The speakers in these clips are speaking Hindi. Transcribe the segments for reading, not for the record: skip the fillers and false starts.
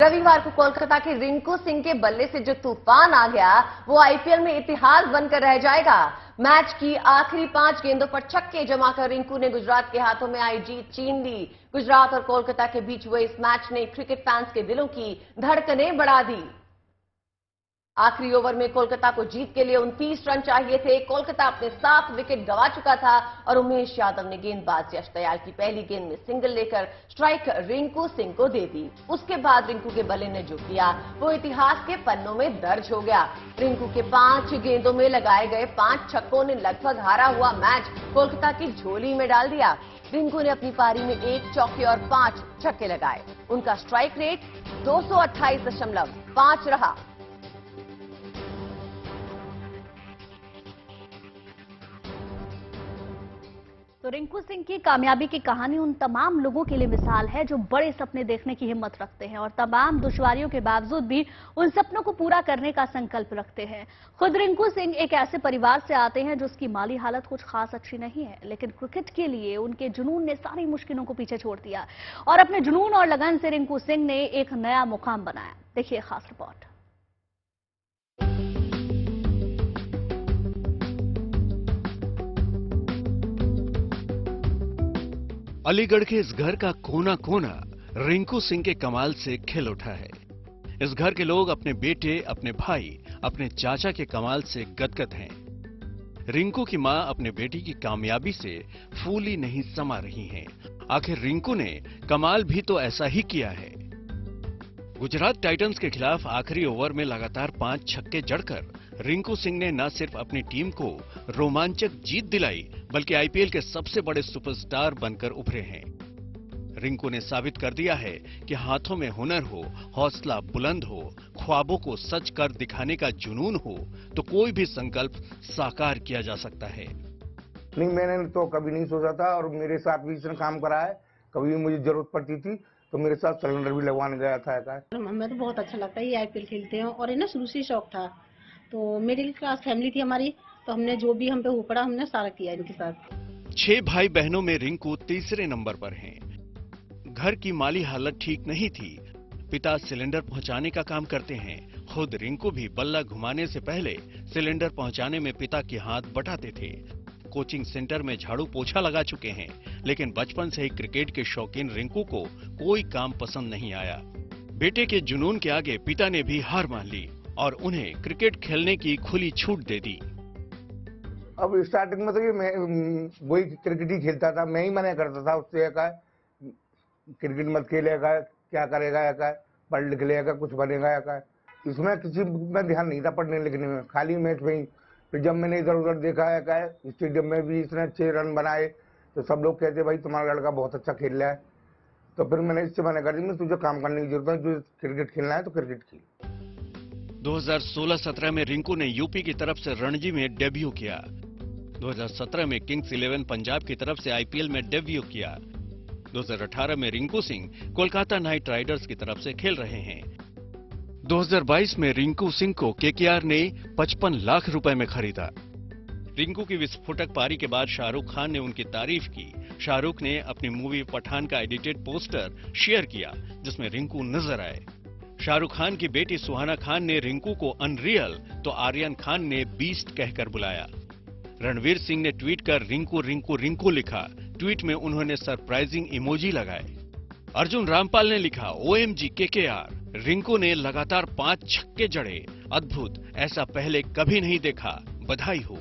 रविवार को कोलकाता के रिंकू सिंह के बल्ले से जो तूफान आ गया वो आईपीएल में इतिहास बनकर रह जाएगा। मैच की आखिरी 5 गेंदों पर छक्के जमाकर रिंकू ने गुजरात के हाथों में आई जीत छीन ली। गुजरात और कोलकाता के बीच हुए इस मैच ने क्रिकेट फैंस के दिलों की धड़कनें बढ़ा दी। आखिरी ओवर में कोलकाता को जीत के लिए 29 रन चाहिए थे। कोलकाता अपने 7 विकेट गंवा चुका था और उमेश यादव ने गेंदबाज यश दयाल की पहली गेंद में सिंगल लेकर स्ट्राइक रिंकू सिंह को दे दी। उसके बाद रिंकू के बल्ले ने जो किया वो इतिहास के पन्नों में दर्ज हो गया। रिंकू के 5 गेंदों में लगाए गए 5 छक्कों ने लगभग हारा हुआ मैच कोलकाता की झोली में डाल दिया। रिंकू ने अपनी पारी में 1 चौके और 5 छक्के लगाए। उनका स्ट्राइक रेट 228.5 रहा। तो रिंकू सिंह की कामयाबी की कहानी उन तमाम लोगों के लिए मिसाल है जो बड़े सपने देखने की हिम्मत रखते हैं और तमाम दुश्वारियों के बावजूद भी उन सपनों को पूरा करने का संकल्प रखते हैं। खुद रिंकू सिंह एक ऐसे परिवार से आते हैं जिसकी माली हालत कुछ खास अच्छी नहीं है, लेकिन क्रिकेट के लिए उनके जुनून ने सारी मुश्किलों को पीछे छोड़ दिया और अपने जुनून और लगन से रिंकू सिंह ने एक नया मुकाम बनाया। देखिए खास रिपोर्ट। अलीगढ़ के इस घर का कोना कोना रिंकू सिंह के कमाल से खिल उठा है। इस घर के लोग अपने बेटे, अपने भाई, अपने चाचा के कमाल से गदगद हैं। रिंकू की मां अपने बेटी की कामयाबी से फूली नहीं समा रही हैं। आखिर रिंकू ने कमाल भी तो ऐसा ही किया है। गुजरात टाइटंस के खिलाफ आखिरी ओवर में लगातार 5 छक्के जड़कर रिंकू सिंह ने न सिर्फ अपनी टीम को रोमांचक जीत दिलाई बल्कि आईपीएल के सबसे बड़े सुपरस्टार बनकर उभरे हैं। रिंकू ने साबित कर दिया है कि हाथों में हुनर हो, हौसला बुलंद हो, ख्वाबों को सच कर दिखाने का जुनून हो तो कोई भी संकल्प साकार किया जा सकता है। नहीं, मैंने तो कभी नहीं सोचा था और मेरे साथ भी इसने काम करा है। कभी भी मुझे जरूरत पड़ती थी तो मेरे साथ सिलेंडर भी लगवाने गया था। हमें तो बहुत अच्छा लगता है ये आईपीएल खेलते हैं और इन्हें शुरू से शौक था। तो मिडिल क्लास फैमिली थी हमारी, तो हमने जो भी हम पे हो पड़ा हमने सारा किया इनके साथ। 6 भाई बहनों में रिंकू तीसरे नंबर पर हैं। घर की माली हालत ठीक नहीं थी। पिता सिलेंडर पहुंचाने का काम करते हैं। खुद रिंकू भी बल्ला घुमाने से पहले सिलेंडर पहुंचाने में पिता के हाथ बटाते थे। कोचिंग सेंटर में झाड़ू पोछा लगा चुके हैं, लेकिन बचपन से ही क्रिकेट के शौकीन रिंकू को कोई काम पसंद नहीं आया। बेटे के जुनून के आगे पिता ने भी हार मान ली और उन्हें क्रिकेट खेलने की खुली छूट दे दी। अब स्टार्टिंग में तो ये मैं वही क्रिकेट ही खेलता था। मैं ही मना करता था उससे, क्रिकेट मत खेलेगा, क्या करेगा, पढ़ लिख लेगा, कुछ बनेगा। इसमें किसी में ध्यान नहीं था पढ़ने लिखने में, खाली मैच में ही। फिर जब मैंने इधर उधर देखा स्टेडियम में भी इसने 6 रन बनाए तो सब लोग कहते भाई तुम्हारा लड़का बहुत अच्छा खेल रहा है। तो फिर मैंने इससे मना कर दी, तुझे काम करने की जरूरत है, जो क्रिकेट खेलना है तो क्रिकेट खेल। 2016-17 में रिंकू ने यूपी की तरफ से रणजी में डेब्यू किया। 2017 में किंग्स 11 पंजाब की तरफ से आईपीएल में डेब्यू किया। 2018 में रिंकू सिंह कोलकाता नाइट राइडर्स की तरफ से खेल रहे हैं। 2022 में रिंकू सिंह को केकेआर ने 55 लाख रुपए में खरीदा। रिंकू की विस्फोटक पारी के बाद शाहरुख खान ने उनकी तारीफ की। शाहरुख ने अपनी मूवी पठान का एडिटेड पोस्टर शेयर किया जिसमें रिंकू नजर आए। शाहरुख खान की बेटी सुहाना खान ने रिंकू को अनरियल तो आर्यन खान ने बीस्ट कहकर बुलाया। रणवीर सिंह ने ट्वीट कर रिंकू रिंकू रिंकू लिखा। ट्वीट में उन्होंने सरप्राइजिंग इमोजी लगाए। अर्जुन रामपाल ने लिखा OMG KKR। रिंकू ने लगातार 5 छक्के जड़े। अद्भुत, ऐसा पहले कभी नहीं देखा, बधाई हो।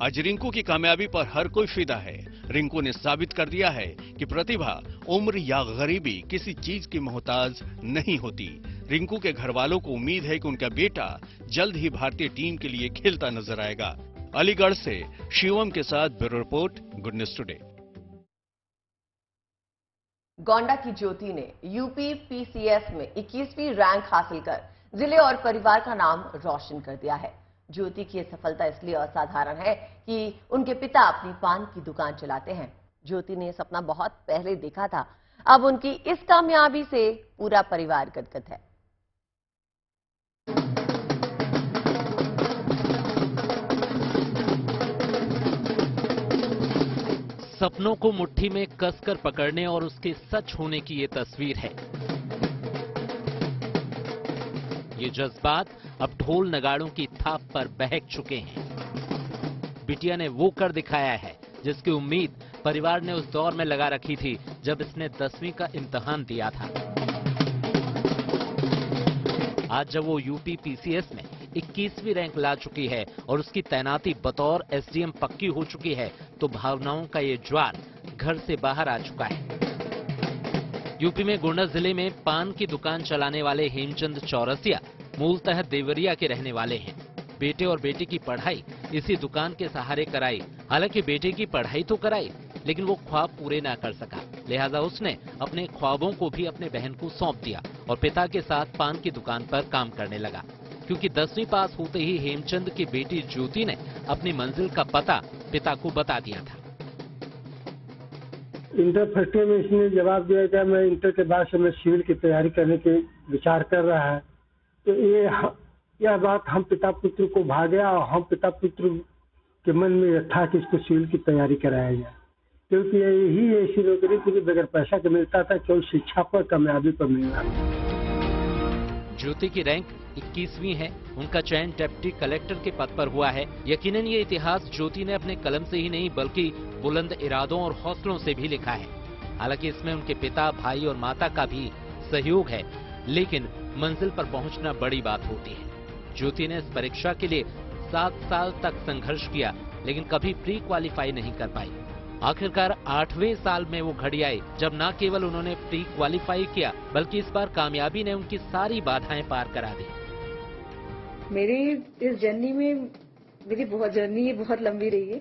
आज रिंकू की कामयाबी पर हर कोई फिदा है। रिंकू ने साबित कर दिया है कि प्रतिभा उम्र या गरीबी किसी चीज की मोहताज नहीं होती। रिंकू के घर वालों को उम्मीद है कि उनका बेटा जल्द ही भारतीय टीम के लिए खेलता नजर आएगा। अलीगढ़ से शिवम के साथ bureau report, good news today. Gonda की ज्योति ने यूपी PCS में 21वीं रैंक हासिल कर जिले और परिवार का नाम रोशन कर दिया है। ज्योति की यह सफलता इसलिए असाधारण है कि उनके पिता अपनी पान की दुकान चलाते हैं। ज्योति ने यह सपना बहुत पहले देखा था। अब उनकी इस कामयाबी से पूरा परिवार गदगद है। सपनों को मुट्ठी में कसकर पकड़ने और उसके सच होने की ये तस्वीर है। ये जज्बात अब ढोल नगाड़ों की थाप पर बहक चुके हैं। बिटिया ने वो कर दिखाया है जिसकी उम्मीद परिवार ने उस दौर में लगा रखी थी जब इसने 10वीं का इम्तिहान दिया था। आज जब वो यूपी पीसीएस में 21वीं रैंक ला चुकी है और उसकी तैनाती बतौर एसडीएम पक्की हो चुकी है, तो भावनाओं का ये ज्वार घर से बाहर आ चुका है। यूपी में गोंडा जिले में पान की दुकान चलाने वाले हेमचंद चौरसिया मूलतः देवरिया के रहने वाले हैं। बेटे और बेटी की पढ़ाई इसी दुकान के सहारे कराई। हालांकि बेटे की पढ़ाई तो कराई, लेकिन वो ख्वाब पूरे ना कर सका, लिहाजा उसने अपने ख्वाबों को भी अपने बहन को सौंप दिया और पिता के साथ पान की दुकान पर काम करने लगा। क्योंकि 10वीं पास होते ही हेमचंद की बेटी ज्योति ने अपनी मंजिल का पता पिता को बता दिया था। इंटर फर्स्ट ईयर में इसने जवाब दिया कि मैं इंटर के बाद से मैं सिविल की तैयारी करने के विचार कर रहा है। तो यह बात हम पिता पुत्र को भा गया और हम पिता पुत्र के मन में था कि इसको सिविल की तैयारी कराया जाए, क्योंकि यही ऐसी नौकरी थी कि बगैर पैसा के मिलता था, केवल शिक्षा पर कामयाबी पर मिलना। ज्योति की रैंक 21वीं है। उनका चयन डिप्टी कलेक्टर के पद पर हुआ है। यकीनन ये इतिहास ज्योति ने अपने कलम से ही नहीं बल्कि बुलंद इरादों और हौसलों से भी लिखा है। हालांकि इसमें उनके पिता, भाई और माता का भी सहयोग है, लेकिन मंजिल पर पहुंचना बड़ी बात होती है। ज्योति ने इस परीक्षा के लिए 7 साल तक संघर्ष किया, लेकिन कभी प्री क्वालिफाई नहीं कर पाई। आखिरकार 8वें साल में वो घड़ी आई जब न केवल उन्होंने प्री क्वालिफाई किया, बल्कि इस बार कामयाबी ने उनकी सारी बाधाएं पार करा दी। मेरी इस जर्नी में मेरी जर्नी बहुत लंबी रही है।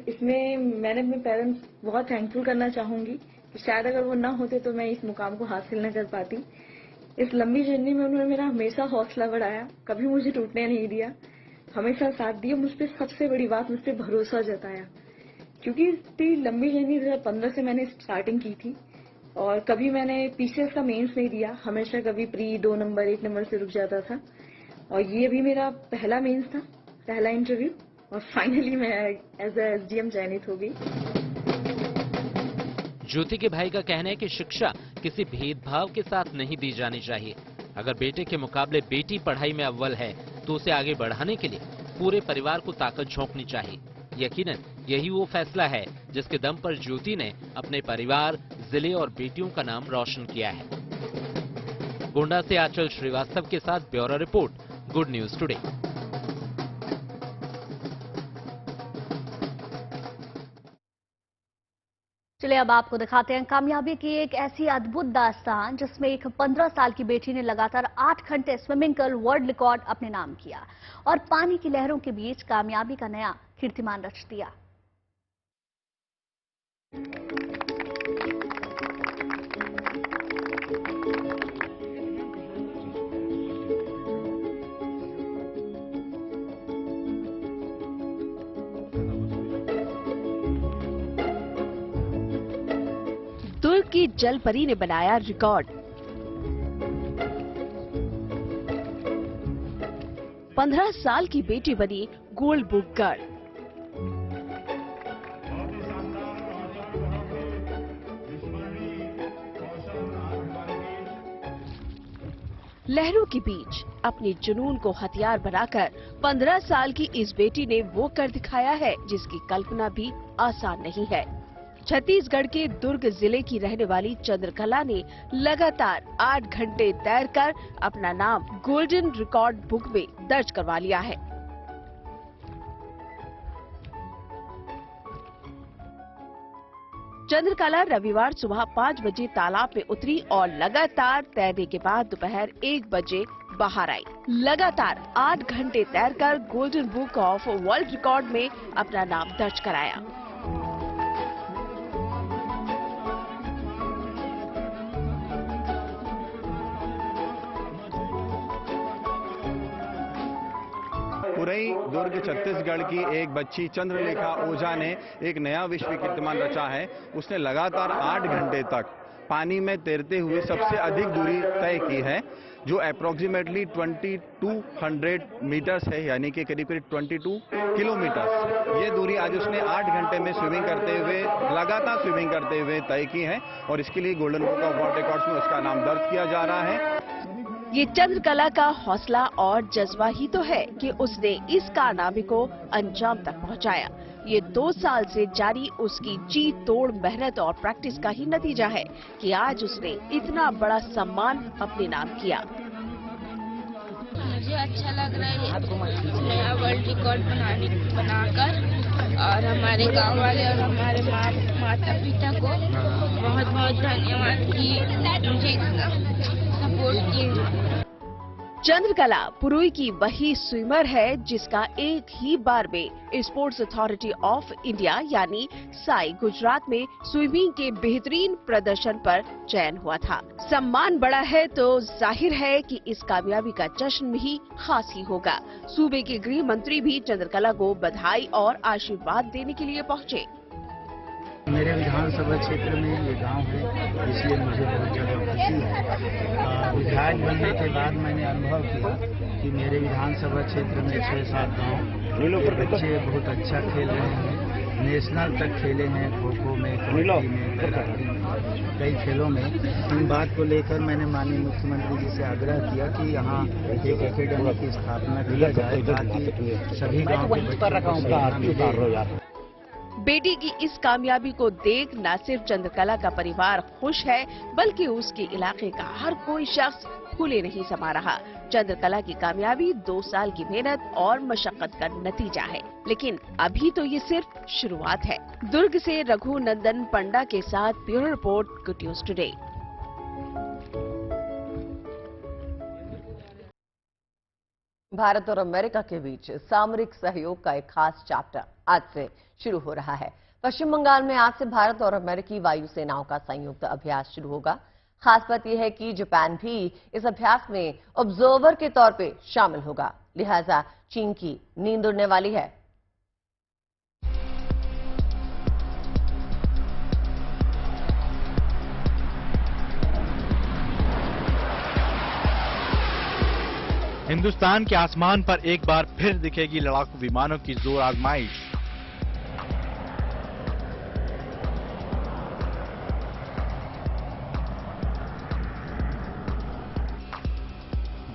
इसमें मैंने अपने पेरेंट्स बहुत थैंकफुल करना चाहूंगी कि शायद अगर वो ना होते तो मैं इस मुकाम को हासिल न कर पाती। इस लंबी जर्नी में उन्होंने मेरा हमेशा हौसला बढ़ाया, कभी मुझे टूटने नहीं दिया, हमेशा साथ दिया। मुझ पर सबसे बड़ी बात, मुझ पर भरोसा जताया, क्योंकि इतनी लंबी जर्नी 2015 से मैंने स्टार्टिंग की थी और कभी मैंने पीसीएस का मेंस नहीं दिया। हमेशा कभी प्री 2 नंबर 1 नंबर से रुक जाता था और ये अभी मेरा पहला मेंस था, पहला इंटरव्यू, और फाइनली मैं एज ए एसडीएम चयनित हो गई। ज्योति के भाई का कहना है कि शिक्षा किसी भेदभाव के साथ नहीं दी जानी चाहिए। अगर बेटे के मुकाबले बेटी पढ़ाई में अव्वल है तो उसे आगे बढ़ाने के लिए पूरे परिवार को ताकत झोंकनी चाहिए। यकीनन यही वो फैसला है जिसके दम पर ज्योति ने अपने परिवार, जिले और बेटियों का नाम रोशन किया है। गोंडा से आंचल श्रीवास्तव के साथ bureau report, good news today. चलिए अब आपको दिखाते हैं कामयाबी की एक ऐसी अद्भुत दास्तान जिसमें एक 15 साल की बेटी ने लगातार 8 घंटे स्विमिंग कर वर्ल्ड रिकॉर्ड अपने नाम किया और पानी की लहरों के बीच कामयाबी का नया कीर्तिमान रच दिया। दुर्ग की जलपरी ने बनाया रिकॉर्ड। 15 साल की बेटी बनी गोल्ड बुक गर्ल। लहरों के बीच अपने जुनून को हथियार बनाकर 15 साल की इस बेटी ने वो कर दिखाया है जिसकी कल्पना भी आसान नहीं है। छत्तीसगढ़ के दुर्ग जिले की रहने वाली चंद्रकला ने लगातार 8 घंटे तैरकर अपना नाम गोल्डन रिकॉर्ड बुक में दर्ज करवा लिया है। चंद्रकला रविवार सुबह 5 बजे तालाब में उतरी और लगातार तैरने के बाद दोपहर 1 बजे बाहर आई। लगातार 8 घंटे तैरकर golden book of world record में अपना नाम दर्ज कराया। पुरई दुर्ग छत्तीसगढ़ की एक बच्ची चंद्रलेखा ओझा ने एक नया विश्व कीर्तिमान रचा है। उसने लगातार 8 घंटे तक पानी में तैरते हुए सबसे अधिक दूरी तय की है, जो अप्रोक्सीमेटली 2200 मीटर्स है, यानी कि करीब करीब 22 किलोमीटर। ये दूरी आज उसने 8 घंटे में स्विमिंग करते हुए, लगातार स्विमिंग करते हुए तय की है और इसके लिए golden book of world records में उसका नाम दर्ज किया जा रहा है। ये चंद्रकला का हौसला और जज्बा ही तो है कि उसने इस कारनामे को अंजाम तक पहुंचाया। ये 2 साल से जारी उसकी जी तोड़ मेहनत और प्रैक्टिस का ही नतीजा है कि आज उसने इतना बड़ा सम्मान अपने नाम किया। मुझे अच्छा लग रहा है नया वर्ल्ड रिकॉर्ड बनाकर, और हमारे गांव वाले और हमारे माता पिता को बहुत बहुत धन्यवाद कि मुझे इतना सपोर्ट किए। चंद्रकला पुरुई की वही स्विमर है जिसका एक ही बार में स्पोर्ट्स अथॉरिटी ऑफ इंडिया यानी साई गुजरात में स्विमिंग के बेहतरीन प्रदर्शन पर चयन हुआ था। सम्मान बड़ा है तो जाहिर है कि इस कामयाबी का जश्न भी खास ही होगा। सूबे के गृह मंत्री भी चंद्रकला को बधाई और आशीर्वाद देने के लिए पहुंचे। मेरे विधानसभा क्षेत्र में ये गांव है, इसलिए मुझे बहुत ज़्यादा खुशी है। विधायक बनने के बाद मैंने अनुभव किया कि मेरे विधानसभा क्षेत्र में 6-7 गांव के बच्चे बहुत अच्छा खेल रहे हैं, नेशनल तक खेले हैं, खो खो में, कबड्डी में, तैराकी में, कई खेलों में। इन बात को लेकर मैंने माननीय मुख्यमंत्री जी से आग्रह किया कि यहाँ एक एकेडमी की स्थापना किया जाए ताकि सभी गाँव के बच्चों को बेटी की इस कामयाबी को देख न सिर्फ चंद्रकला का परिवार खुश है, बल्कि उसके इलाके का हर कोई शख्स फूले नहीं समा रहा। चंद्रकला की कामयाबी 2 साल की मेहनत और मशक्कत का नतीजा है, लेकिन अभी तो ये सिर्फ शुरुआत है। दुर्ग से रघुनंदन पंडा के साथ bureau report, good news today. Bharat और अमेरिका के बीच सामरिक सहयोग का एक खास चैप्टर आज से शुरू हो रहा है। पश्चिम बंगाल में आज से भारत और अमेरिकी वायुसेनाओं का संयुक्त अभ्यास शुरू होगा। खास बात यह है कि जापान भी इस अभ्यास में ऑब्जर्वर के तौर पे शामिल होगा, लिहाजा चीन की नींद उड़ने वाली है। हिंदुस्तान के आसमान पर एक बार फिर दिखेगी लड़ाकू विमानों की जोर आजमाइश।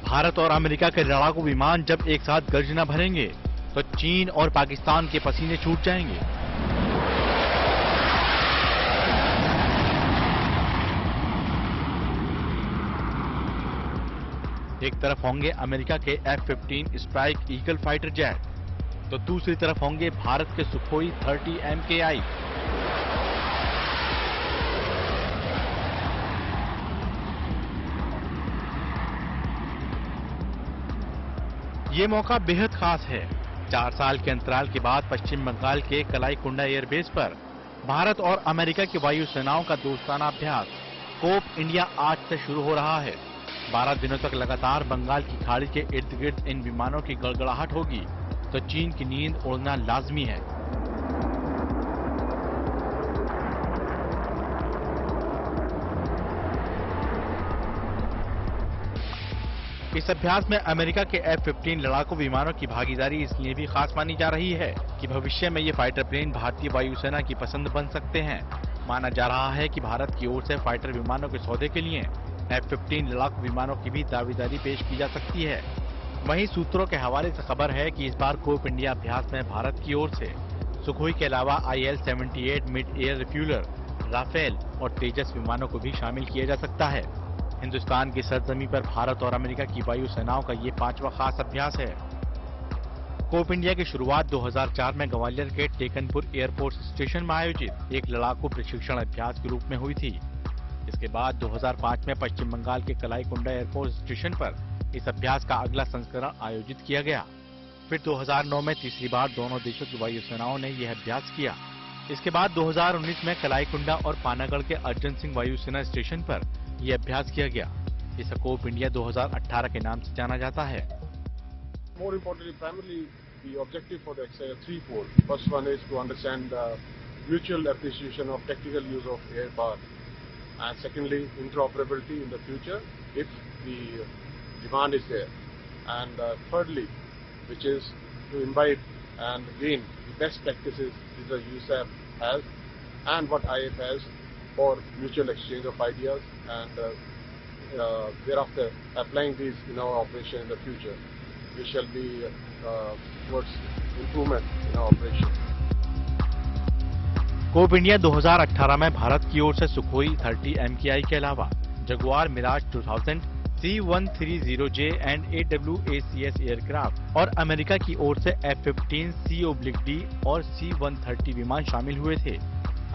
भारत और अमेरिका के लड़ाकू विमान जब एक साथ गर्जना भरेंगे तो चीन और पाकिस्तान के पसीने छूट जाएंगे। एक तरफ होंगे अमेरिका के F-15 strike eagle fighter jet, तो दूसरी तरफ होंगे भारत के सुखोई 30 MKI। ये मौका बेहद खास है। 4 साल के अंतराल के बाद पश्चिम बंगाल के कलाईकुंडा एयरबेस पर भारत और अमेरिका की वायुसेनाओं का दोस्ताना अभ्यास कोप इंडिया आज से शुरू हो रहा है। 12 दिनों तक लगातार बंगाल की खाड़ी के इर्द गिर्द इन विमानों की गड़गड़ाहट होगी तो चीन की नींद उड़ना लाजमी है। इस अभ्यास में अमेरिका के F-15 लड़ाकू विमानों की भागीदारी इसलिए भी खास मानी जा रही है कि भविष्य में ये फाइटर प्लेन भारतीय वायुसेना की पसंद बन सकते हैं। माना जा रहा है कि भारत की ओर से फाइटर विमानों के सौदे के लिए F-15 लड़ाकू विमानों की भी दावेदारी पेश की जा सकती है। वहीं सूत्रों के हवाले से खबर है कि इस बार कोप इंडिया अभ्यास में भारत की ओर से सुखोई के अलावा IL-78 mid air refueller, Rafale और तेजस विमानों को भी शामिल किया जा सकता है। हिंदुस्तान की सरजमी पर भारत और अमेरिका की वायुसेनाओं का ये 5वां खास अभ्यास है। कोप इंडिया की शुरुआत 2004 में ग्वालियर के टेकनपुर एयरफोर्स स्टेशन में आयोजित एक लड़ाकू प्रशिक्षण अभ्यास के रूप में हुई थी। इसके बाद 2005 में पश्चिम बंगाल के कलाईकुंडा एयरफोर्स स्टेशन पर इस अभ्यास का अगला संस्करण आयोजित किया गया। फिर 2009 में तीसरी बार दोनों देशों की वायुसेनाओं ने यह अभ्यास किया। इसके बाद 2019 में कलाईकुंडा और पानागढ़ के अर्जन सिंह वायुसेना स्टेशन पर यह अभ्यास किया गया। इसे कोप इंडिया 2018 के नाम से जाना जाता है। More importantly, primarily the objective for the exercise is threefold. First one is to understand mutual appreciation of technical use of air power, and secondly, interoperability in the future if the demand is there, and thirdly, which is to imbibe and gain the best practices that the USAF has and what IF has for mutual exchange of ideas and thereafter applying these in our operation in the future, we shall be towards improvement in our operation. Cope India 2018 में भारत की ओर से सुखोई 30 MKI के अलावा Jaguar Mirage 2000, C-130J and AWACS aircraft और अमेरिका की ओर से F-15 C-D और C-130 विमान शामिल हुए थे।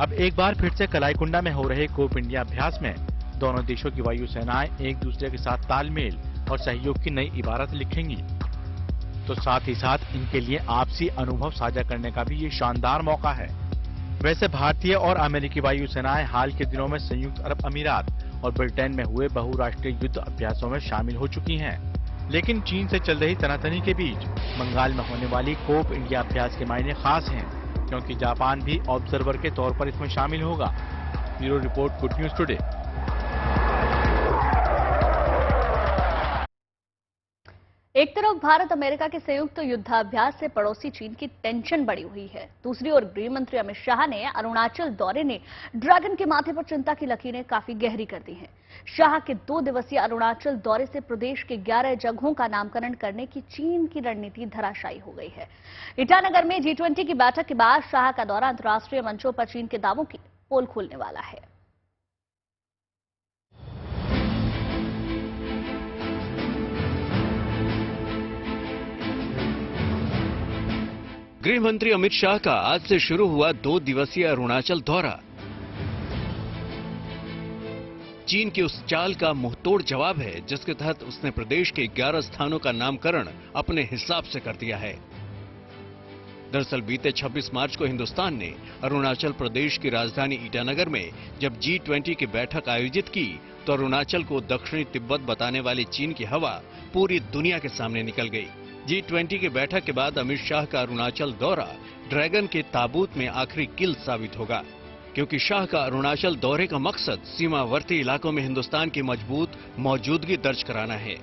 अब एक बार फिर से कलाईकुंडा में हो रहे कोप इंडिया अभ्यास में दोनों देशों की वायु सेनाएं एक दूसरे के साथ तालमेल और सहयोग की नई इबारत लिखेंगी। तो साथ ही साथ इनके लिए आपसी अनुभव साझा करने का भी ये शानदार मौका है। वैसे भारतीय और अमेरिकी वायु सेनाएं हाल के दिनों में संयुक्त अरब अमीरात और ब्रिटेन में हुए बहुराष्ट्रीय युद्ध अभ्यासों में शामिल हो चुकी हैं। लेकिन चीन से चल रही तनातनी के बीच बंगाल में होने वाली कोप इंडिया अभ्यास के मायने खास हैं, क्योंकि जापान भी ऑब्जर्वर के तौर पर इसमें शामिल होगा। Bureau report, good news today. एक तरफ भारत अमेरिका के संयुक्त युद्धाभ्यास से पड़ोसी चीन की टेंशन बढ़ी हुई है, दूसरी ओर गृह मंत्री अमित शाह ने अरुणाचल दौरे ने ड्रैगन के माथे पर चिंता की लकीरें काफी गहरी कर दी हैं। शाह के 2 दिवसीय अरुणाचल दौरे से प्रदेश के 11 जगहों का नामकरण करने की चीन की रणनीति धराशायी हो गई है। ईटानगर में G20 की बैठक के बाद शाह का दौरा अंतर्राष्ट्रीय मंचों पर चीन के दावों की पोल खोलने वाला है। गृह मंत्री अमित शाह का आज से शुरू हुआ 2 दिवसीय अरुणाचल दौरा चीन की उस चाल का मुंहतोड़ जवाब है जिसके तहत उसने प्रदेश के 11 स्थानों का नामकरण अपने हिसाब से कर दिया है। दरअसल बीते 26 मार्च को हिंदुस्तान ने अरुणाचल प्रदेश की राजधानी ईटानगर में जब G20 की बैठक आयोजित की तो अरुणाचल को दक्षिणी तिब्बत बताने वाली चीन की हवा पूरी दुनिया के सामने निकल गई। G20 की बैठक के बाद अमित शाह का अरुणाचल दौरा ड्रैगन के ताबूत में आखिरी किल साबित होगा, क्योंकि शाह का अरुणाचल दौरे का मकसद सीमावर्ती इलाकों में हिंदुस्तान की मजबूत मौजूदगी दर्ज कराना है।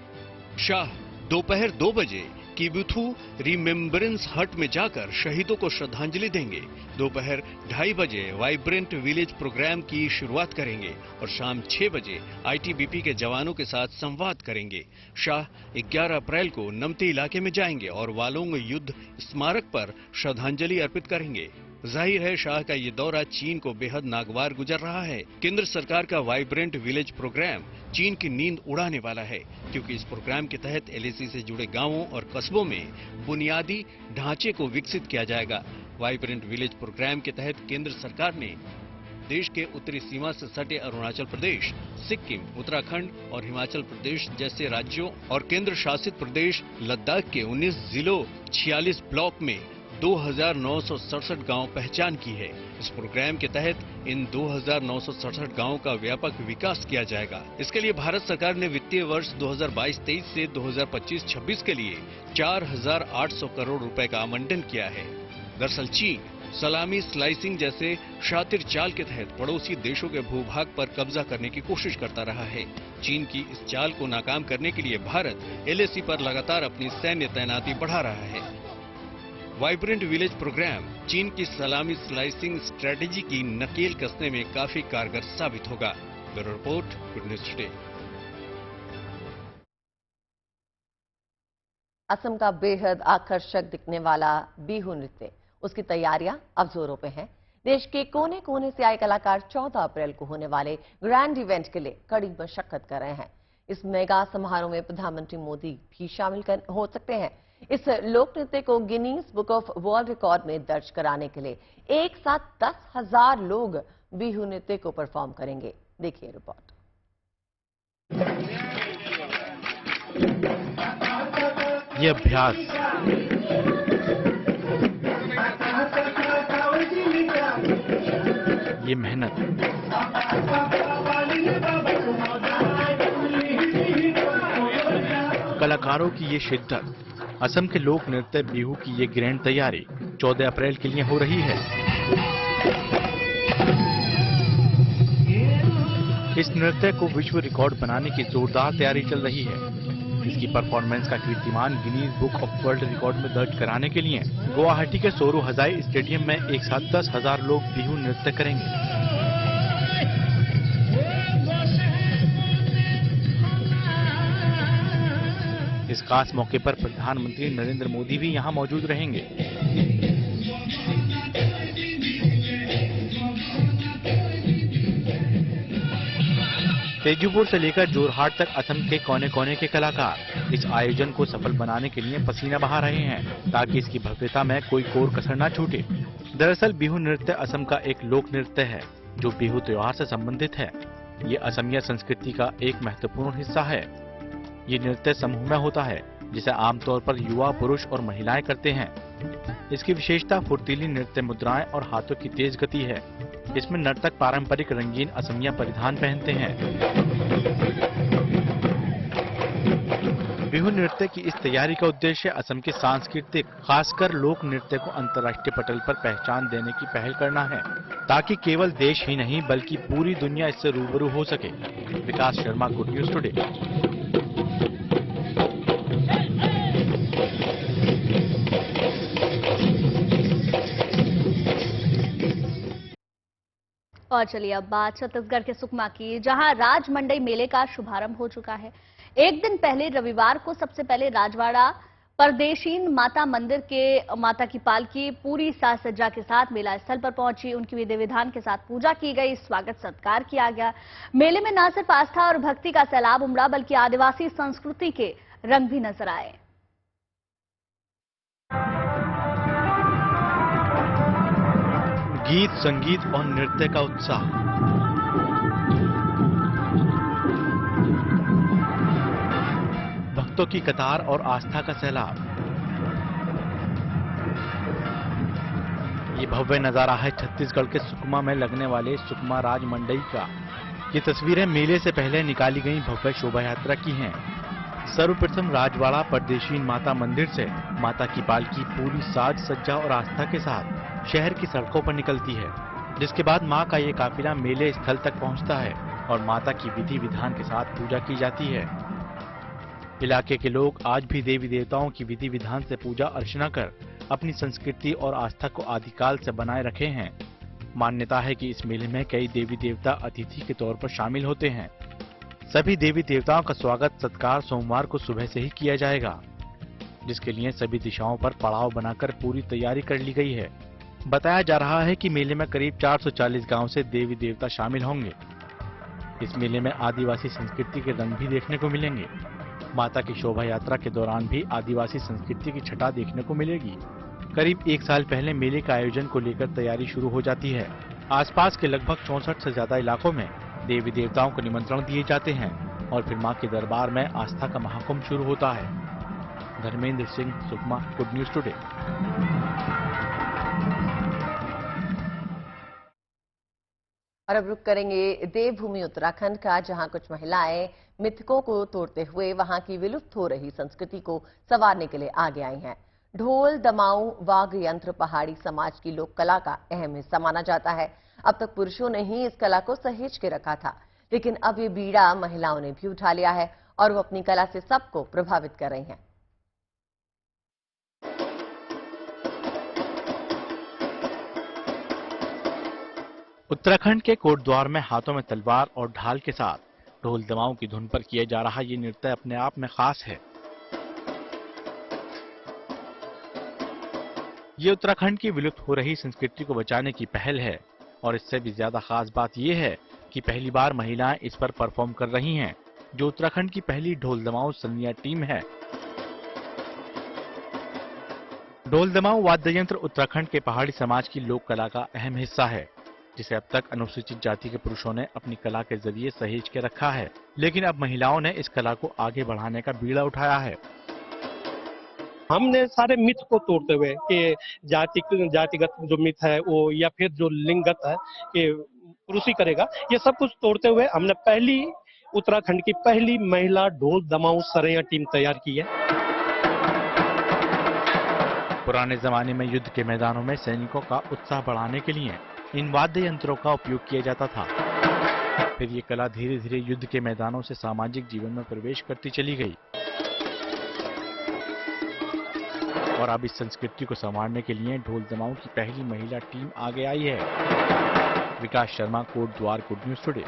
शाह दोपहर 2 बजे किबुथु रिमेम्बरेंस हट में जाकर शहीदों को श्रद्धांजलि देंगे। दोपहर 2:30 बजे वाइब्रेंट विलेज प्रोग्राम की शुरुआत करेंगे और शाम 6 बजे ITBP के जवानों के साथ संवाद करेंगे। शाह 11 अप्रैल को नमती इलाके में जाएंगे और वालोंग युद्ध स्मारक पर श्रद्धांजलि अर्पित करेंगे। जाहिर है शाह का ये दौरा चीन को बेहद नागवार गुजर रहा है। केंद्र सरकार का वाइब्रेंट विलेज प्रोग्राम चीन की नींद उड़ाने वाला है, क्योंकि इस प्रोग्राम के तहत LAC से जुड़े गांवों और कस्बों में बुनियादी ढांचे को विकसित किया जाएगा। वाइब्रेंट विलेज प्रोग्राम के तहत केंद्र सरकार ने देश के उत्तरी सीमा से सटे अरुणाचल प्रदेश, सिक्किम, उत्तराखंड और हिमाचल प्रदेश जैसे राज्यों और केंद्र शासित प्रदेश लद्दाख के 19 जिलों 46 ब्लॉक में 2,967 गांव पहचान की है। इस प्रोग्राम के तहत इन 2,967 गांवों का व्यापक विकास किया जाएगा। इसके लिए भारत सरकार ने वित्तीय वर्ष 2022-23 से 2025-26 के लिए 4,800 करोड़ रुपए का आवंटन किया है। दरअसल चीन सलामी स्लाइसिंग जैसे शातिर चाल के तहत पड़ोसी देशों के भूभाग पर कब्जा करने की कोशिश करता रहा है। चीन की इस चाल को नाकाम करने के लिए भारत LAC पर लगातार अपनी सैन्य तैनाती बढ़ा रहा है। वाइब्रेंट विलेज प्रोग्राम चीन की सलामी स्लाइसिंग स्ट्रेटेजी की नकेल कसने में काफी कारगर साबित होगा। Bureau report, good news today. Assam का बेहद आकर्षक दिखने वाला बिहू नृत्य, उसकी तैयारियां अब जोरों पे हैं। देश के कोने कोने से आए कलाकार 14 अप्रैल को होने वाले ग्रैंड इवेंट के लिए कड़ी मशक्कत कर रहे हैं। इस मेगा समारोह में प्रधानमंत्री मोदी भी शामिल हो सकते हैं। इस लोक नृत्य को Guinness book of world record में दर्ज कराने के लिए एक साथ 10,000 लोग बिहू नृत्य को परफॉर्म करेंगे। देखिए रिपोर्ट। ये अभ्यास, ये मेहनत, कलाकारों की ये शिद्दत, असम के लोक नृत्य बिहू की ये ग्रैंड तैयारी 14 अप्रैल के लिए हो रही है। इस नृत्य को विश्व रिकॉर्ड बनाने की जोरदार तैयारी चल रही है। इसकी परफॉर्मेंस का कीर्तिमान Guinness book of world record में दर्ज कराने के लिए गुवाहाटी के सोरू हजाई स्टेडियम में एक साथ 10,000 लोग बिहू नृत्य करेंगे। इस खास मौके पर प्रधानमंत्री नरेंद्र मोदी भी यहां मौजूद रहेंगे। तेजपुर से लेकर जोरहाट तक असम के कोने कोने के कलाकार इस आयोजन को सफल बनाने के लिए पसीना बहा रहे हैं ताकि इसकी भव्यता में कोई कोर कसर न छूटे। दरअसल बिहू नृत्य असम का एक लोक नृत्य है जो बिहू त्योहार से संबंधित है। ये असमिया संस्कृति का एक महत्वपूर्ण हिस्सा है। ये नृत्य समूह में होता है जिसे आमतौर पर युवा, पुरुष और महिलाएं करते हैं। इसकी विशेषता फुर्तीली नृत्य मुद्राएं और हाथों की तेज गति है। इसमें नर्तक पारंपरिक रंगीन असमिया परिधान पहनते हैं। बिहू नृत्य की इस तैयारी का उद्देश्य असम के सांस्कृतिक, खासकर लोक नृत्य को अंतर्राष्ट्रीय पटल पर पहचान देने की पहल करना है ताकि केवल देश ही नहीं बल्कि पूरी दुनिया इससे रूबरू हो सके। विकास शर्मा, गुड न्यूज टुडे। और चलिए अब बात छत्तीसगढ़ के सुकमा की, जहां राज मंडई मेले का शुभारंभ हो चुका है। एक दिन पहले रविवार को सबसे पहले राजवाड़ा परदेशीन माता मंदिर के माता की पालकी पूरी साज सज्जा के साथ मेला स्थल पर पहुंची। उनकी विधि विधान के साथ पूजा की गई, स्वागत सत्कार किया गया। मेले में न सिर्फ आस्था और भक्ति का सैलाब उमड़ा बल्कि आदिवासी संस्कृति के रंग भी नजर आए। गीत, संगीत और नृत्य का उत्साह, भक्तों की कतार और आस्था का सैलाब। ये भव्य नजारा है छत्तीसगढ़ के सुकमा में लगने वाले सुकमा राज मंडई का। ये तस्वीरें मेले से पहले निकाली गई भव्य शोभा यात्रा की हैं। सर्वप्रथम राजवाड़ा परदेशीन माता मंदिर से माता की पालकी पूरी साज सज्जा और आस्था के साथ शहर की सड़कों पर निकलती है, जिसके बाद मां का ये काफिला मेले स्थल तक पहुंचता है और माता की विधि विधान के साथ पूजा की जाती है। इलाके के लोग आज भी देवी देवताओं की विधि विधान से पूजा अर्चना कर अपनी संस्कृति और आस्था को आदिकाल से बनाए रखे हैं। मान्यता है कि इस मेले में कई देवी देवता अतिथि के तौर पर शामिल होते हैं। सभी देवी देवताओं का स्वागत सत्कार सोमवार को सुबह से ही किया जाएगा, जिसके लिए सभी दिशाओं पर पड़ाव बनाकर पूरी तैयारी कर ली गई है। बताया जा रहा है कि मेले में करीब 440 गांव से देवी देवता शामिल होंगे। इस मेले में आदिवासी संस्कृति के रंग भी देखने को मिलेंगे। माता की शोभा यात्रा के दौरान भी आदिवासी संस्कृति की छटा देखने को मिलेगी। करीब एक साल पहले मेले का आयोजन को लेकर तैयारी शुरू हो जाती है। आसपास के लगभग 64 से ज्यादा इलाकों में देवी देवताओं को निमंत्रण दिए जाते हैं और फिर मां के दरबार में आस्था का महाकुंभ शुरू होता है। Dharmendra Singh, Sukma, good news today. और अब रुक करेंगे देवभूमि उत्तराखंड का, जहां कुछ महिलाएं मिथकों को तोड़ते हुए वहां की विलुप्त हो रही संस्कृति को संवारने के लिए आगे आई हैं। ढोल, दमाऊ, वाद्य यंत्र पहाड़ी समाज की लोक कला का अहम हिस्सा माना जाता है। अब तक पुरुषों ने ही इस कला को सहेज के रखा था, लेकिन अब ये बीड़ा महिलाओं ने भी उठा लिया है और वो अपनी कला से सबको प्रभावित कर रही हैं। उत्तराखंड के कोटद्वार में हाथों में तलवार और ढाल के साथ ढोल दमाऊ की धुन पर किया जा रहा ये नृत्य अपने आप में खास है। ये उत्तराखंड की विलुप्त हो रही संस्कृति को बचाने की पहल है और इससे भी ज्यादा खास बात ये है कि पहली बार महिलाएं इस पर परफॉर्म कर रही हैं, जो उत्तराखंड की पहली ढोल दमाऊ सनिया टीम है। ढोल दमाऊ वाद्य यंत्र उत्तराखंड के पहाड़ी समाज की लोक कला का अहम हिस्सा है, जिसे अब तक अनुसूचित जाति के पुरुषों ने अपनी कला के जरिए सहेज के रखा है, लेकिन अब महिलाओं ने इस कला को आगे बढ़ाने का बीड़ा उठाया है। हमने सारे मिथ को तोड़ते हुए कि जातिगत जो मिथ है वो या फिर जो लिंगगत है कि पुरुष ही करेगा, ये सब कुछ तोड़ते हुए हमने पहली उत्तराखंड की पहली महिला ढोल दमाऊ सरैया टीम तैयार की है। पुराने जमाने में युद्ध के मैदानों में सैनिकों का उत्साह बढ़ाने के लिए इन वाद्य यंत्रों का उपयोग किया जाता था। फिर ये कला धीरे धीरे युद्ध के मैदानों से सामाजिक जीवन में प्रवेश करती चली गई और अब इस संस्कृति को संवारने के लिए ढोल दमाऊ की पहली महिला टीम आगे आई है। Vikas Sharma, Kotdwar, good news today.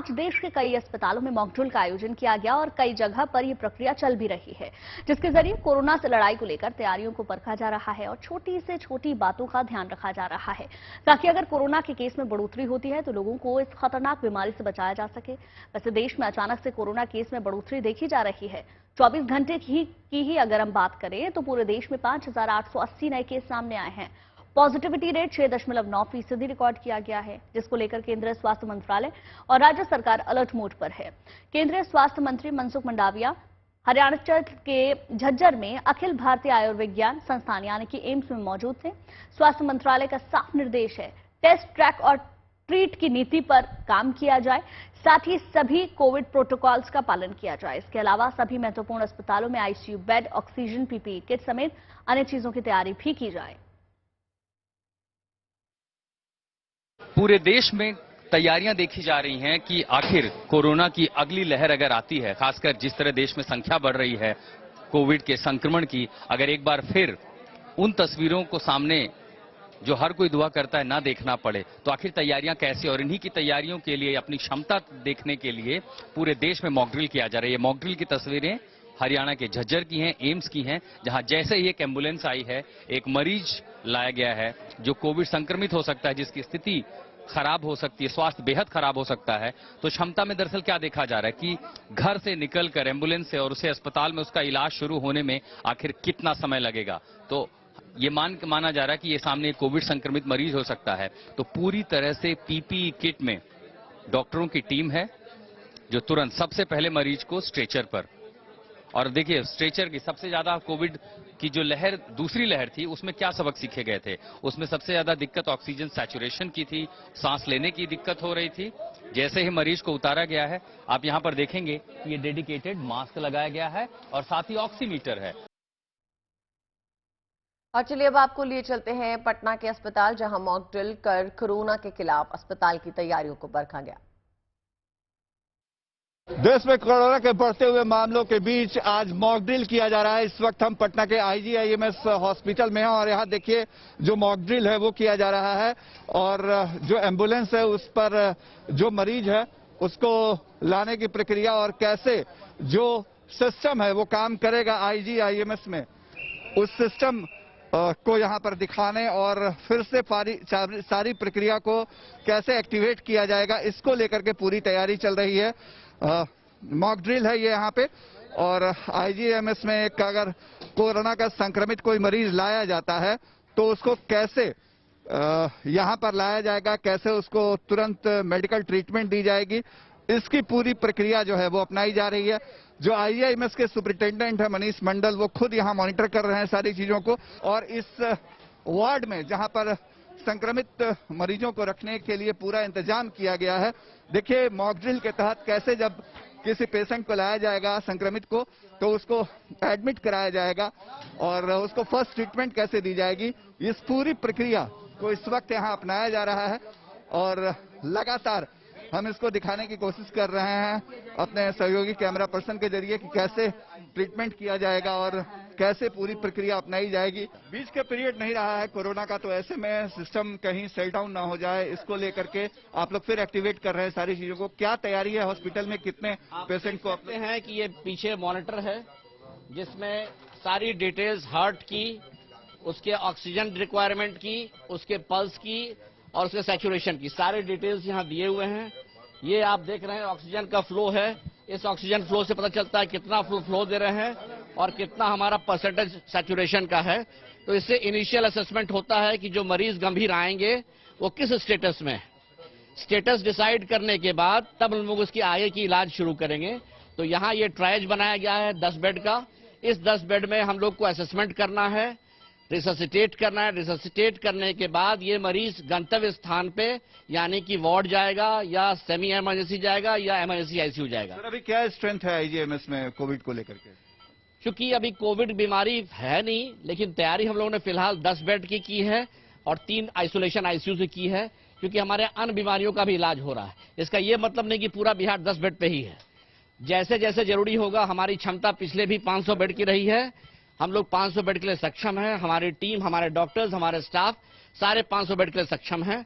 आज देश के कई अस्पतालों में मॉकड्रिल का आयोजन किया गया और कई जगह पर यह प्रक्रिया चल भी रही है, जिसके जरिए कोरोना से लड़ाई को लेकर तैयारियों को परखा जा रहा है और छोटी से छोटी बातों का ध्यान रखा जा रहा है ताकि अगर कोरोना के केस में बढ़ोतरी होती है तो लोगों को इस खतरनाक बीमारी से बचाया जा सके। वैसे देश में अचानक से कोरोना केस में बढ़ोतरी देखी जा रही है। 24 घंटे की ही अगर हम बात करें तो पूरे देश में 5,880 नए केस सामने आए हैं। पॉजिटिविटी रेट 6.9% रिकॉर्ड किया गया है, जिसको लेकर केंद्रीय स्वास्थ्य मंत्रालय और राज्य सरकार अलर्ट मोड पर है। केंद्रीय स्वास्थ्य मंत्री मनसुख मंडाविया हरियाणा के झज्जर में अखिल भारतीय आयुर्विज्ञान संस्थान यानी कि एम्स में मौजूद थे। स्वास्थ्य मंत्रालय का साफ निर्देश है टेस्ट, ट्रैक और ट्रीट की नीति पर काम किया जाए, साथ ही सभी कोविड प्रोटोकॉल्स का पालन किया जाए। इसके अलावा सभी महत्वपूर्ण अस्पतालों में ICU bed, oxygen, PPE kit समेत अन्य चीजों की तैयारी भी की जाए। पूरे देश में तैयारियां देखी जा रही हैं कि आखिर कोरोना की अगली लहर अगर आती है, खासकर जिस तरह देश में संख्या बढ़ रही है कोविड के संक्रमण की, अगर एक बार फिर उन तस्वीरों को सामने जो हर कोई दुआ करता है ना देखना पड़े, तो आखिर तैयारियां कैसे, और इन्हीं की तैयारियों के लिए अपनी क्षमता देखने के लिए पूरे देश में मॉकड्रिल किया जा रहा है। ये मॉकड्रिल की तस्वीरें हरियाणा के झज्जर की हैं, एम्स की हैं, जहां जैसे ही एक एम्बुलेंस आई है, एक मरीज लाया गया है जो कोविड संक्रमित हो सकता है, जिसकी स्थिति खराब हो सकती है, स्वास्थ्य बेहद खराब हो सकता है। तो क्षमता में दरअसल क्या देखा जा रहा है कि घर से निकलकर एम्बुलेंस से और उसे अस्पताल में उसका इलाज शुरू होने में आखिर कितना समय लगेगा। तो ये माना जा रहा है कि ये सामने एक कोविड संक्रमित मरीज हो सकता है। तो पूरी तरह से पीपीई किट में डॉक्टरों की टीम है जो तुरंत सबसे पहले मरीज को स्ट्रेचर पर, और देखिए स्ट्रेचर की सबसे ज्यादा कोविड की जो लहर, दूसरी लहर थी, उसमें क्या सबक सीखे गए थे? उसमें सबसे ज्यादा दिक्कत ऑक्सीजन सैचुरेशन की थी, सांस लेने की दिक्कत हो रही थी। जैसे ही मरीज को उतारा गया है, आप यहां पर देखेंगे कि ये डेडिकेटेड मास्क लगाया गया है और साथ ही ऑक्सीमीटर है। और चलिए अब आपको लिए चलते हैं पटना के अस्पताल, जहां मॉक ड्रिल कर कोरोना के खिलाफ अस्पताल की तैयारियों को परखा गया। देश में कोरोना के बढ़ते हुए मामलों के बीच आज मॉक ड्रिल किया जा रहा है। इस वक्त हम पटना के IGIMS हॉस्पिटल में हैं और यहाँ देखिए जो मॉक ड्रिल है वो किया जा रहा है और जो एम्बुलेंस है उस पर जो मरीज है उसको लाने की प्रक्रिया और कैसे जो सिस्टम है वो काम करेगा IGIMS में, उस सिस्टम को यहाँ पर दिखाने और फिर से सारी प्रक्रिया को कैसे एक्टिवेट किया जाएगा, इसको लेकर के पूरी तैयारी चल रही है। मॉक ड्रिल है ये यहाँ पे, और IGIMS में एक अगर कोरोना का संक्रमित कोई मरीज लाया जाता है तो उसको कैसे यहाँ पर लाया जाएगा, कैसे उसको तुरंत मेडिकल ट्रीटमेंट दी जाएगी, इसकी पूरी प्रक्रिया जो है वो अपनाई जा रही है। जो IGIMS के सुपरिटेंडेंट है मनीष मंडल, वो खुद यहाँ मॉनिटर कर रहे हैं सारी चीजों को, और इस वार्ड में जहाँ पर संक्रमित मरीजों को रखने के लिए पूरा इंतजाम किया गया है। देखिए मॉक ड्रिल के तहत कैसे जब किसी पेशेंट को लाया जाएगा संक्रमित को, तो उसको एडमिट कराया जाएगा और उसको फर्स्ट ट्रीटमेंट कैसे दी जाएगी, इस पूरी प्रक्रिया को इस वक्त यहाँ अपनाया जा रहा है और लगातार हम इसको दिखाने की कोशिश कर रहे हैं अपने सहयोगी कैमरा पर्सन के जरिए कि कैसे ट्रीटमेंट किया जाएगा और कैसे पूरी प्रक्रिया अपनाई जाएगी। बीच का पीरियड नहीं रहा है कोरोना का, तो ऐसे में सिस्टम कहीं सेल डाउन ना हो जाए, इसको लेकर के आप लोग फिर एक्टिवेट कर रहे हैं सारी चीजों को। क्या तैयारी है हॉस्पिटल में, कितने पेशेंट को अपने हैं कि ये पीछे मॉनिटर है जिसमें सारी डिटेल्स हार्ट की, उसके ऑक्सीजन रिक्वायरमेंट की, उसके पल्स की और उसके सैचुरेशन की सारे डिटेल्स यहाँ दिए हुए हैं। ये आप देख रहे हैं ऑक्सीजन का फ्लो है, इस ऑक्सीजन फ्लो से पता चलता है कितना फ्लो दे रहे हैं और कितना हमारा परसेंटेज सैचुरेशन का है। तो इससे इनिशियल असेसमेंट होता है कि जो मरीज गंभीर आएंगे वो किस स्टेटस में, स्टेटस डिसाइड करने के बाद तब हम लोग उसकी आगे की इलाज शुरू करेंगे। तो यहाँ ये ट्रायज बनाया गया है 10 बेड का, इस 10 बेड में हम लोग को असेसमेंट करना है, रिससिटेट करना है। रिससिटेट करने के बाद ये मरीज गंतव्य स्थान पे यानी कि वार्ड जाएगा या सेमी इमरजेंसी जाएगा या इमरजेंसी ICU जाएगा। सर अभी क्या स्ट्रेंथ है IGIMS में कोविड को लेकर के? क्योंकि अभी कोविड बीमारी है नहीं, लेकिन तैयारी हम लोगों ने फिलहाल 10 बेड की है और 3 आइसोलेशन ICU से की है, क्योंकि हमारे अन्य बीमारियों का भी इलाज हो रहा है। इसका ये मतलब नहीं कि पूरा बिहार 10 बेड पे ही है। जैसे जैसे जरूरी होगा, हमारी क्षमता पिछले भी 500 बेड की रही है, हम लोग 500 बेड के लिए सक्षम हैं। हमारी टीम, हमारे डॉक्टर्स, हमारे स्टाफ सारे 500 बेड के लिए सक्षम हैं।